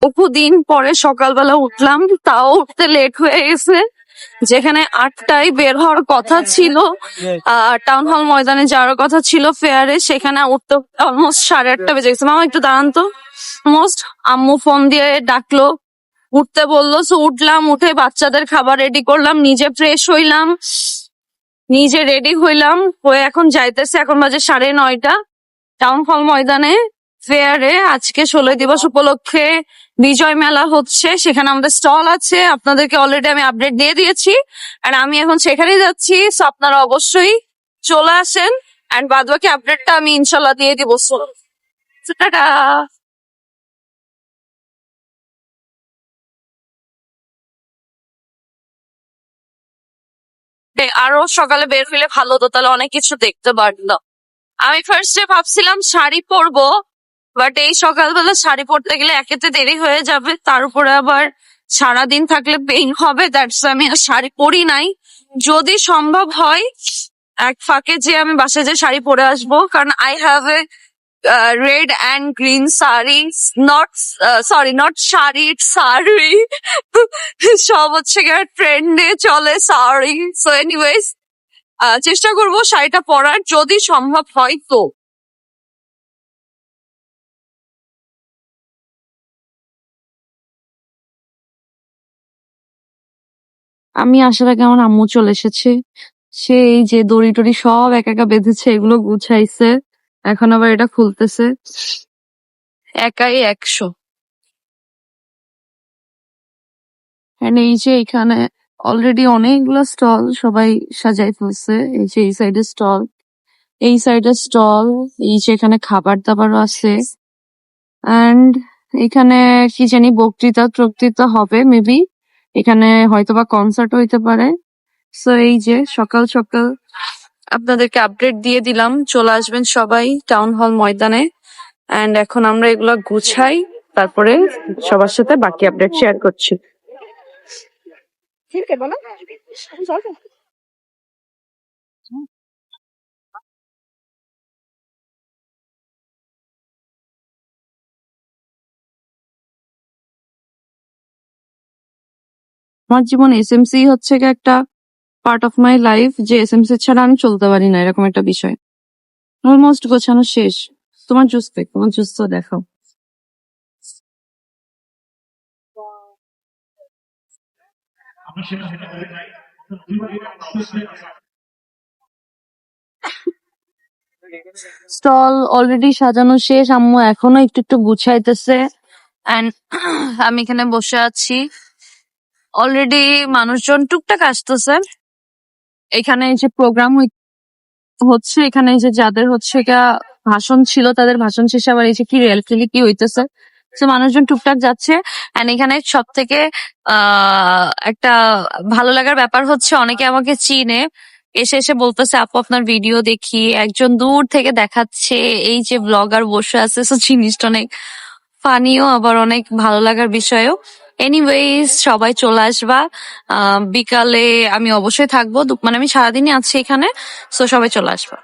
বহুদিন পরে সকালবেলা উঠলাম, তাও উঠতে লেট হয়ে গেছে। যেখানে 8টায় বের হওয়ার কথা ছিল, টাউন হল ময়দানে যাওয়ার কথা ছিল ফেয়ারে, সেখানে উঠতে অলমোস্ট 8:30 বেজে গেছে। মামা একটু দাঁড়ান তো। মোস্ট আম্মু ফোন দিয়ে ডাকলো, উঠতে বললো, সো উঠলাম। উঠে বাচ্চাদের খাবার রেডি করলাম, নিজে ফ্রেশ হইলাম, নিজে রেডি হইলাম, হয়ে এখন যাইতেছে। এখন বাজে 9:30। টাউন হল ময়দানে ফেয়ারে আজকে 16 দিবস উপলক্ষে বিজয় মেলা হচ্ছে। সেখানে আমাদের স্টল আছে, আপনাদেরকে অলরেডি আমি আপডেট দিয়ে দিয়েছি। আর আমি এখন সেখানেই যাচ্ছি, সো আপনারা অবশ্যই চলে আসেন। অ্যান্ড বাদ বাকি আপডেটটা আমি ইনশাল্লাহ দিয়ে দিব। So, tata. আরো সকালে বের হইলে ভালো হতো, তাহলে অনেক কিছু দেখতে পারতাম। আমি ফার্স্টে ভাবছিলাম শাড়ি পরবো, বাট এই সকালবেলা শাড়ি পরতে গেলে একেতে দেরি হয়ে যাবে, তার উপরে আবার সারাদিন থাকলে পেইন হবে। দ্যাটস আমি আর শাড়ি পরি নাই। যদি সম্ভব হয় এক ফাঁকে যে আমি বাসায় যে শাড়ি পরে আসবো, কারণ I have a red and green sari, not sorry not sari, sari সব হচ্ছে গিয়ে ট্রেন্ডে চলে শাড়ি। সো এনিওয়েজ চেষ্টা করবো শাড়িটা পরার, যদি সম্ভব হয় তো। আমি আসার আগে আমার আম্মু চলে এসেছে। সে এই যে দড়ি টড়ি সব একা একা বেঁধেছে, এগুলো গুছাইছে, এখন আবার এটা খুলতেছে। একাই 100। এই যে এখানে অলরেডি অনেকগুলো স্টল সবাই সাজাই ফেলছে। এই যে এই সাইডে স্টল, এই সাইডে স্টল, এই যে এখানে খাবার দাবারও আছে। অ্যান্ড এখানে কি জানি বক্তৃতা টক্তৃতা হবে মেবি, এখানে হয়তোবা কনসার্ট হইতে পারে। সো এই যে সকাল সকাল আপনাদেরকে আপডেট দিয়ে দিলাম, চলে আসবেন সবাই টাউন হল ময়দানে। অ্যান্ড এখন আমরা এগুলা গুছাই, তারপরে সবার সাথে বাকি আপডেট শেয়ার করছি। আমার জীবন এসএমসি হচ্ছে গিয়ে একটা পার্ট অফ মাই লাইফ, যে এসএমসি ছাড়া আমি চলতে পারি না, এরকম একটা বিষয়। অলমোস্ট গোছানো শেষ। তোমার জুস দেখ, তোমার জুস তো দেখাও। স্টল অলরেডি সাজানো শেষ, আম্মু এখনো একটু একটু গুছাইতেছে। অ্যান্ড আমি এখানে বসে আছি, অলরেডি মানুষজন টুকটাক আসতেছে। এখানে এই যে প্রোগ্রাম হচ্ছে, এখানে এই যে যাদের হচ্ছে গিয়া ভাষণ ছিল, তাদের ভাষণ শেষে আবার এই যে কি রিয়েল কি হইতেছে, তো মানুষজন টুকটাক যাচ্ছে। এন্ড এখানে সব থেকে একটা ভালো লাগার ব্যাপার হচ্ছে, অনেকে আমাকে চিনে, এসে এসে বলতেছে আপু আপনার ভিডিও দেখি, একজন দূর থেকে দেখাচ্ছে এই যে ব্লগার বসে আছে। সো জিনিসটা অনেক ফানিও, আবার অনেক ভালো লাগার বিষয়ও। এনিওয়েজ সবাই চলে আসবা। বিকালে আমি অবশ্যই থাকবো, মানে আমি সারাদিনই আছি এখানে। সো সবাই চলে আসবা।